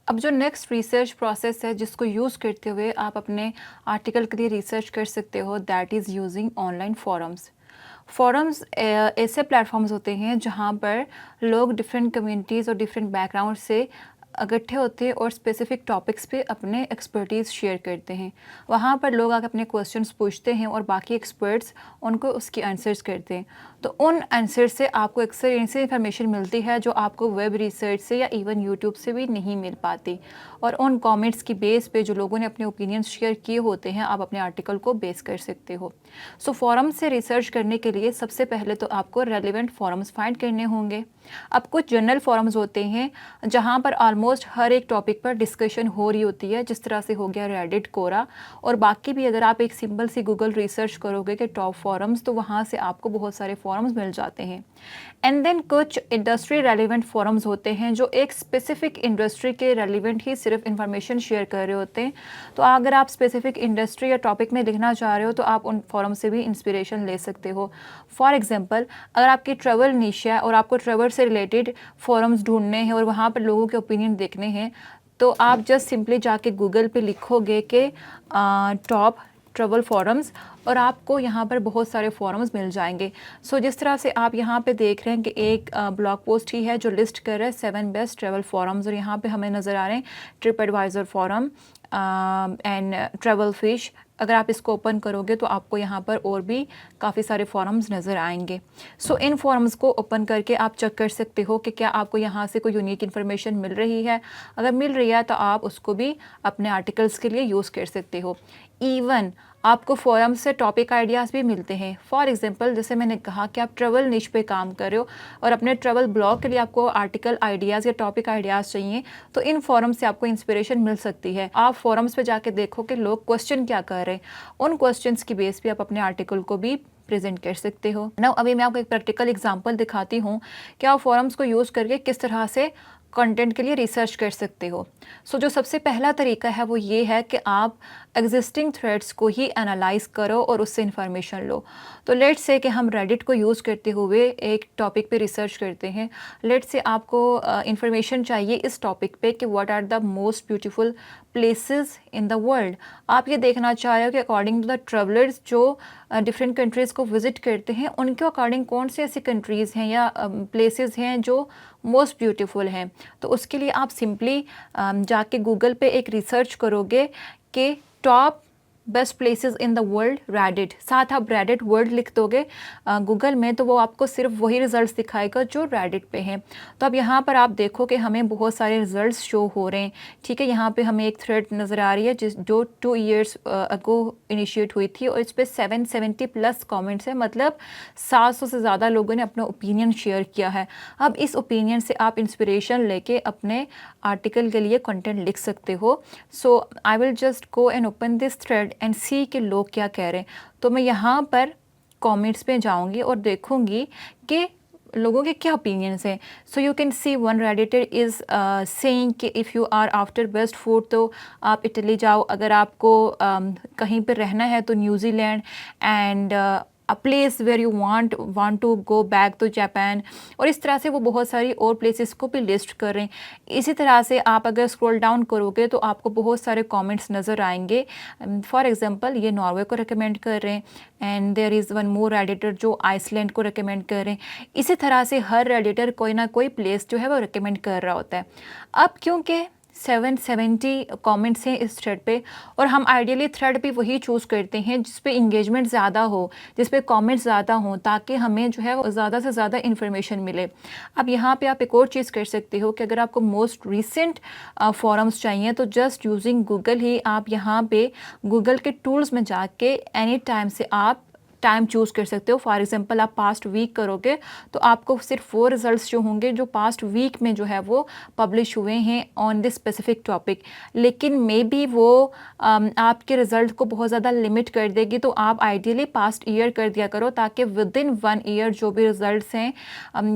अब जो next research process है जिसको यूज़ करते हुए आप अपने आर्टिकल के लिए रिसर्च कर सकते हो, that is using online forums. Forums ऐसे प्लेटफॉर्म्स होते हैं जहाँ पर लोग डिफरेंट कम्युनिटीज़ और डिफरेंट बैकग्राउंड से इकट्ठे होते हैं और स्पेसिफिक टॉपिक्स पे अपने एक्सपर्टीज़ शेयर करते हैं। वहाँ पर लोग आकर अपने क्वेश्चंस पूछते हैं और बाकी एक्सपर्ट्स उनको उसकी आंसर्स करते हैं। तो उन आंसर से आपको अक्सर ऐसी इन्फॉर्मेशन मिलती है जो आपको वेब रिसर्च से या इवन यूट्यूब से भी नहीं मिल पाती। और उन कमेंट्स की बेस पे जो लोगों ने अपने ओपिनियंस शेयर किए होते हैं, आप अपने आर्टिकल को बेस कर सकते हो। सो फोरम से रिसर्च करने के लिए सबसे पहले तो आपको रेलिवेंट फोरम्स फाइंड करने होंगे। अब कुछ जनरल फोरम्स होते हैं जहाँ पर ऑलमोस्ट हर एक टॉपिक पर डिस्कशन हो रही होती है, जिस तरह से हो गया रेडिट, कोरा और बाकी भी। अगर आप एक सिंपल सी गूगल रिसर्च करोगे कि टॉप फोरम्स, तो वहाँ से आपको बहुत सारे फोरम्स मिल जाते हैं। एंड देन कुछ इंडस्ट्री रेलिवेंट फोरम्स होते हैं जो एक स्पेसिफिक इंडस्ट्री के रेलिवेंट ही सिर्फ इंफॉर्मेशन शेयर कर रहे होते हैं। तो अगर आप स्पेसिफिक इंडस्ट्री या टॉपिक में लिखना चाह रहे हो तो आप उन फोरम से भी इंस्पिरेशन ले सकते हो। फॉर एग्जांपल, अगर आपकी ट्रैवल निश है और आपको ट्रैवल से रिलेटेड फोरम्स ढूंढने हैं और वहाँ पर लोगों के ओपिनियन देखने हैं, तो आप जस्ट सिंपली जाके गूगल पे लिखोगे कि टॉप ट्रैवल फोरम्स और आपको यहाँ पर बहुत सारे फोरम्स मिल जाएंगे। सो जिस तरह से आप यहाँ पे देख रहे हैं कि एक ब्लॉग पोस्ट ही है जो लिस्ट कर रहा है 7 बेस्ट ट्रैवल फोरम्स, और यहाँ पे हमें नज़र आ रहे हैं TripAdvisor forum and travel fish. अगर आप इसको ओपन करोगे तो आपको यहाँ पर और भी काफ़ी सारे फोरम्स नज़र आएंगे। सो इन फोरम्स को ओपन करके आप चेक कर सकते हो कि क्या आपको यहाँ से कोई यूनिक इन्फॉर्मेशन मिल रही है। अगर मिल रही है तो आप उसको भी अपने आर्टिकल्स के लिए यूज़ कर सकते हो। इवन आपको फोरम से टॉपिक आइडियाज़ भी मिलते हैं। फॉर एग्जांपल, जैसे मैंने कहा कि आप ट्रैवल निश पे काम कर रहे हो और अपने ट्रैवल ब्लॉग के लिए आपको आर्टिकल आइडियाज़ या टॉपिक आइडियाज़ चाहिए, तो इन फोरम से आपको इंस्पिरेशन मिल सकती है। आप फोरम्स पे जाके देखो कि लोग क्वेश्चन क्या कर रहे हैं, उन क्वेश्चंस की बेस पे आप अपने आर्टिकल को भी प्रेजेंट कर सकते हो ना। अभी मैं आपको एक प्रैक्टिकल एग्जांपल दिखाती हूँ कि आप फोरम्स को यूज़ करके किस तरह से कंटेंट के लिए रिसर्च कर सकते हो। सो जो सबसे पहला तरीका है वो ये है कि आप एग्जिस्टिंग थ्रेड्स को ही एनालाइज करो और उससे इंफॉर्मेशन लो। तो लेट्स से कि हम रेडिट को यूज़ करते हुए एक टॉपिक पे रिसर्च करते हैं। लेट्स से आपको इंफॉर्मेशन चाहिए इस टॉपिक पे कि what are the most beautiful places in the world. आप ये देखना चाह रहे हो कि अकॉर्डिंग टू द ट्रेवलर्स जो डिफरेंट कंट्रीज़ को विज़िट करते हैं, उनके अकॉर्डिंग कौन से ऐसी कंट्रीज़ हैं या प्लेसेस हैं जो मोस्ट ब्यूटीफुल हैं। तो उसके लिए आप सिंपली जाके गूगल पे एक रिसर्च करोगे कि top best places in the world Reddit, साथ आप रेडिट वर्ल्ड लिख दोगे गूगल में, तो वो आपको सिर्फ वही रिजल्ट्स दिखाएगा जो रेडिट पे हैं। तो अब यहाँ पर आप देखो कि हमें बहुत सारे रिजल्ट्स शो हो रहे हैं। ठीक है, यहाँ पे हमें एक थ्रेड नज़र आ रही है जो 2 ईयर्स अगो इनिशिएट हुई थी और इस पर 770 प्लस कॉमेंट्स हैं, मतलब 700 से ज़्यादा लोगों ने अपना ओपिनियन शेयर किया है। अब इस ओपिनियन से आप इंस्पिरेशन लेके अपने आर्टिकल के लिए कंटेंट लिख सकते हो। So I will just go and open this thread and see कि लोग क्या कह रहे हैं। तो मैं यहाँ पर कमेंट्स पे जाऊँगी और देखूँगी कि लोगों के क्या ओपिनियंस हैं। So you can see one redditor is saying कि if you are after best food तो आप इटली जाओ, अगर आपको कहीं पर रहना है तो New Zealand, and a place where you want to go back तो जापान। और इस तरह से वो बहुत सारी और प्लेसेस को भी लिस्ट कर रहे हैं। इसी तरह से आप अगर स्क्रॉल डाउन करोगे तो आपको बहुत सारे कमेंट्स नज़र आएंगे। फॉर एग्जांपल, ये नॉर्वे को रिकमेंड कर रहे हैं, and there is one more editor जो आइसलैंड को रिकमेंड कर रहे हैं। इसी तरह से हर एडिटर कोई ना कोई प्लेस जो है वो रिकमेंड कर रहा होता है। अब क्योंकि 770 कमेंट्स हैं इस थ्रेड पे, और हम आइडियली थ्रेड पे वही चूज़ करते हैं जिस पे इंगेजमेंट ज़्यादा हो, जिस पे कमेंट्स ज़्यादा हों, ताकि हमें जो है वो ज़्यादा से ज़्यादा इन्फॉर्मेशन मिले। अब यहाँ पे आप एक और चीज़ कर सकते हो कि अगर आपको मोस्ट रिसेंट फोरम्स चाहिए तो जस्ट यूजिंग गूगल ही आप यहाँ पे गूगल के टूल्स में जाके एनी टाइम से आप टाइम चूज़ कर सकते हो। फॉर एग्जांपल, आप पास्ट वीक करोगे तो आपको सिर्फ वो रिजल्ट्स जो होंगे जो पास्ट वीक में जो है वो पब्लिश हुए हैं ऑन दिस स्पेसिफिक टॉपिक। लेकिन मे बी वो आपके रिज़ल्ट को बहुत ज़्यादा लिमिट कर देगी, तो आप आइडियली पास्ट ईयर कर दिया करो ताकि विद इन 1 ईयर जो भी रिजल्ट्स हैं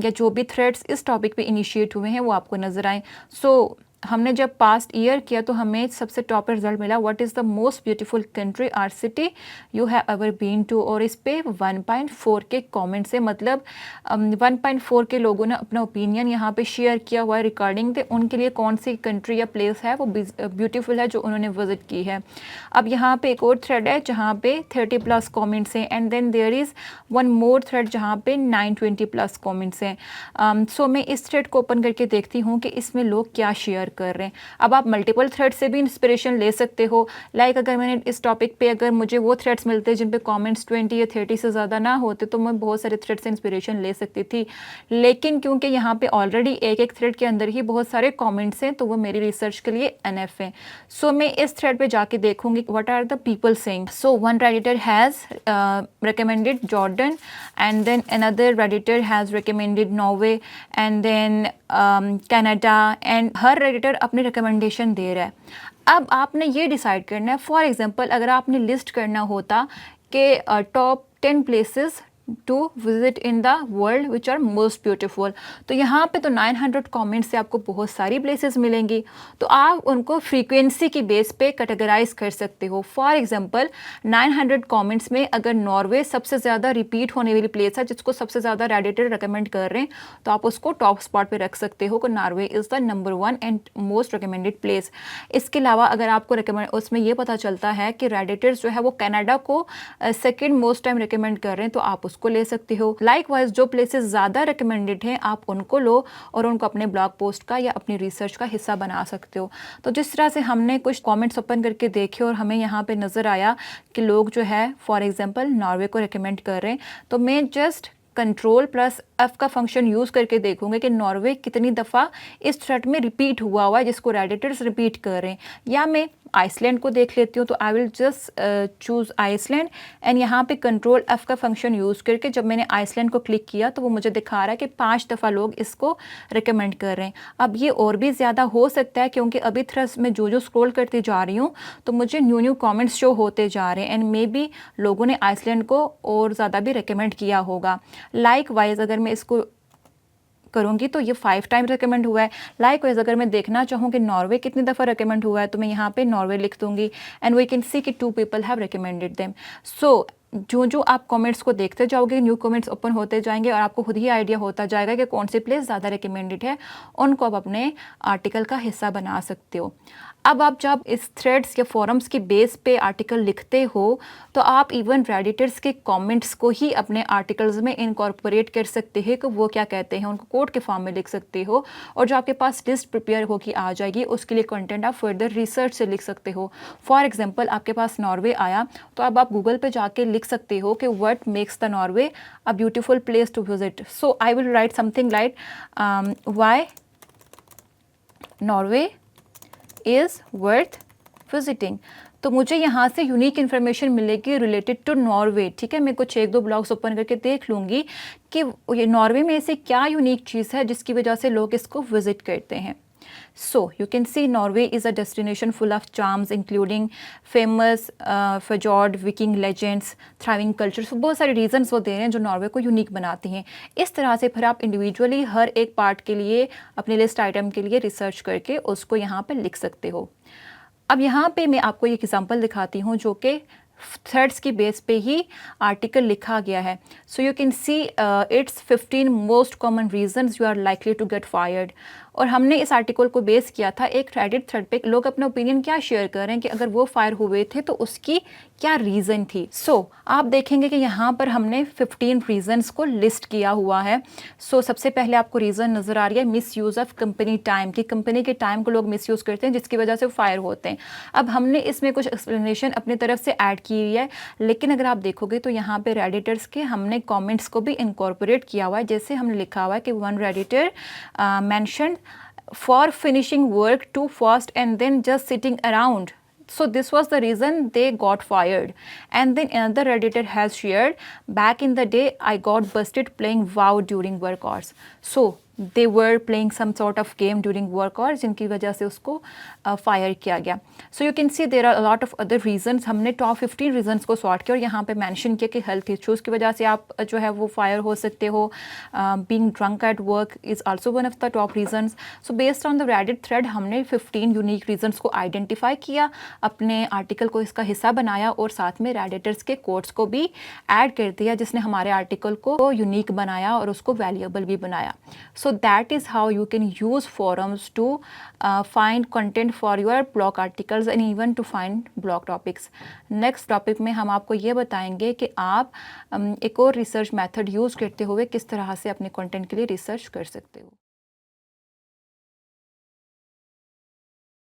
या जो भी थ्रेड्स इस टॉपिक पे इनिशिएट हुए हैं वो आपको नज़र आए। सो हमने जब पास्ट ईयर किया तो हमें सबसे टॉप रिजल्ट मिला what is the most beautiful country or city you have ever been to, और इस पे 1.4 के कमेंट्स है, मतलब 1.4 के लोगों ने अपना ओपिनियन यहाँ पे शेयर किया हुआ है रिकॉर्डिंग थे उनके लिए कौन सी कंट्री या प्लेस है वो ब्यूटीफुल है जो उन्होंने विजिट की है। अब यहाँ पे एक और थ्रेड है जहाँ पे 30+ कमेंट्स हैं, and then there is one more thread जहाँ पे 920+ कमेंट्स हैं। सो मैं इस थ्रेड को ओपन करके देखती हूँ कि इसमें लोग क्या शेयर कर रहे हैं। अब आप मल्टीपल थ्रेड से भी इंस्पिरेशन ले सकते हो, लाइक अगर मैंने इस टॉपिक पे अगर मुझे वो थ्रेड्स मिलते जिन पे कमेंट्स 20 या 30 से ज़्यादा ना होते तो मैं बहुत सारे थ्रेड से इंस्पिरेशन ले सकती थी, लेकिन क्योंकि यहाँ पे ऑलरेडी एक एक थ्रेड के अंदर ही बहुत सारे कमेंट्स हैं तो वो मेरी रिसर्च के लिए एनएफ है। सो मैं इस थ्रेड पे जाके देखूंगी what are the people saying. So one redditor has recommended Jordan, and then another redditor has recommended Norway, and then Canada, and her redditor अपनी recommendation दे रहा है। अब आपने ये डिसाइड करना है, फॉर एग्जांपल अगर आपने लिस्ट करना होता कि top 10 places to visit in the world which are most beautiful, तो यहाँ पे तो 900 कमेंट्स से आपको बहुत सारी प्लेसेस मिलेंगी, तो आप उनको फ्रीक्वेंसी की बेस पे कैटेगराइज कर सकते हो। फॉर एग्जांपल 900 कमेंट्स में अगर नॉर्वे सबसे ज़्यादा रिपीट होने वाली प्लेस है जिसको सबसे ज़्यादा रेडिटर रिकमेंड कर रहे हैं तो आप उसको टॉप स्पॉट पे रख सकते हो कि Norway is the number 1 and most recommended place. इसके अलावा अगर आपको रिकमेंड उसमें ये पता चलता है कि रेडिटर्स जो है वो कनाडा को सेकेंड मोस्ट टाइम रिकमेंड कर रहे हैं तो आप उसको ले सकते हो। लाइकवाइज जो प्लेसेस ज़्यादा रिकमेंडेड हैं आप उनको लो और उनको अपने ब्लॉग पोस्ट का या अपनी रिसर्च का हिस्सा बना सकते हो। तो जिस तरह से हमने कुछ कमेंट्स ओपन करके देखे और हमें यहाँ पे नज़र आया कि लोग जो है फॉर एग्जांपल नॉर्वे को रिकमेंड कर रहे हैं, तो मैं जस्ट Ctrl+F का फंक्शन यूज़ करके देखूंगे कि नॉर्वे कितनी दफ़ा इस थ्रेड में रिपीट हुआ है जिसको रेडिटर्स रिपीट कर रहे हैं। या मैं आइसलैंड को देख लेती हूँ, तो I will just choose Iceland and यहाँ पे Ctrl+F का फंक्शन यूज़ करके जब मैंने आइसलैंड को क्लिक किया तो वो मुझे दिखा रहा है कि 5 दफ़ा लोग इसको रिकमेंड कर रहे हैं। अब ये और भी ज़्यादा हो सकता है क्योंकि अभी थ्रेड्स में जो स्क्रॉल करती जा रही हूँ तो मुझे न्यू कॉमेंट्स शो होते जा रहे हैं एंड मे बी लोगों ने आइसलैंड को और ज़्यादा भी रिकमेंड किया होगा। लाइकवाइज अगर मैं इसको करूँगी तो ये 5 टाइम रिकमेंड हुआ है। लाइकवाइज अगर मैं देखना चाहूँ कि नॉर्वे कितनी दफ़ा रिकमेंड हुआ है तो मैं यहाँ पे नॉर्वे लिख दूँगी एंड वी कैन सी कि 2 पीपल हैव रिकमेंडेड देम। सो जो आप कमेंट्स को देखते जाओगे न्यू कमेंट्स ओपन होते जाएंगे और आपको खुद ही आइडिया होता जाएगा कि कौन सी प्लेस ज़्यादा रिकमेंडेड है, उनको आप अपने आर्टिकल का हिस्सा बना सकते हो। अब आप जब इस थ्रेड्स या फॉरम्स के बेस पे आर्टिकल लिखते हो तो आप इवन रेडिटर्स के कमेंट्स को ही अपने आर्टिकल्स में इनकॉर्पोरेट कर सकते हैं कि वो क्या कहते हैं, उनको कोड के फॉर्म में लिख सकते हो और जो आपके पास लिस्ट प्रिपेयर होकर आ जाएगी उसके लिए कंटेंट आप फर्दर रिसर्च से लिख सकते हो। फॉर एग्जांपल आपके पास नॉर्वे आया तो अब आप गूगल पे जाके लिख सकते हो कि what makes the Norway a beautiful place to visit. So I will write something like why Norway is worth visiting. तो मुझे यहाँ से यूनिक इन्फॉर्मेशन मिलेगी रिलेटेड टू नॉर्वे। ठीक है, मैं कुछ 1-2 ब्लॉग्स ओपन करके देख लूँगी कि ये नॉर्वे में ऐसी क्या यूनिक चीज़ है जिसकी वजह से लोग इसको विजिट करते हैं। So you can see Norway is a destination full of charms including famous fjord, Viking legends, thriving cultures। so, बहुत सारे रीजंस वो दे रहे हैं जो नॉर्वे को यूनिक बनाती हैं। इस तरह से फिर आप इंडिविजुअली हर एक पार्ट के लिए अपने लिस्ट आइटम के लिए रिसर्च करके उसको यहाँ पे लिख सकते हो। अब यहाँ पे मैं आपको एक एग्जांपल दिखाती हूँ जो कि थ्रेड्स की बेस पे ही आर्टिकल लिखा गया है। So you can see it's 15 most common reasons you are likely to get fired. और हमने इस आर्टिकल को बेस किया था एक रेडिट थ्रेड पे, लोग अपना ओपिनियन क्या शेयर कर रहे हैं कि अगर वो फायर हुए थे तो उसकी क्या रीज़न थी। सो आप देखेंगे कि यहाँ पर हमने 15 रीजंस को लिस्ट किया हुआ है। सो सबसे पहले आपको रीज़न नज़र आ रही है miss use of company time, कि कंपनी के टाइम को लोग मिस यूज़ करते हैं जिसकी वजह से फायर होते हैं। अब हमने इसमें कुछ एक्सप्लेनेशन अपनी तरफ से ऐड की हुई है, लेकिन अगर आप देखोगे तो यहाँ पे रेडिटर्स के हमने कमेंट्स को भी इनकॉर्पोरेट किया हुआ है। जैसे हमने लिखा हुआ है कि one Redditor mention for finishing work too fast and then just sitting around, so this was the reason they got fired. And then another redditor has shared back in the day I got busted playing WoW during work hours. So they were playing some sort of game during work और जिनकी वजह से उसको fire किया गया। So you can see there are lot of other reasons. हमने top 15 reasons को sort किया और यहाँ पे मेंशन किया कि हेल्थ इश्यूज़ की वजह से आप जो है वो फायर हो सकते हो। Being drunk at work is also one of the top reasons. So based on the Reddit thread हमने 15 यूनिक रीजंस को आइडेंटिफाई किया, अपने आर्टिकल को इसका हिस्सा बनाया और साथ में रेडिटर्स के कोट्स को भी ऐड कर दिया, जिसने हमारे आर्टिकल को यूनिक बनाया और उसको वैल्यूएबल भी बनाया। So that is how you can use forums to find content for your blog articles and even to find blog topics. Next topic में हम आपको ये बताएंगे कि आप एक और रिसर्च मेथड यूज़ करते हुए किस तरह से अपने कंटेंट के लिए रिसर्च कर सकते हो।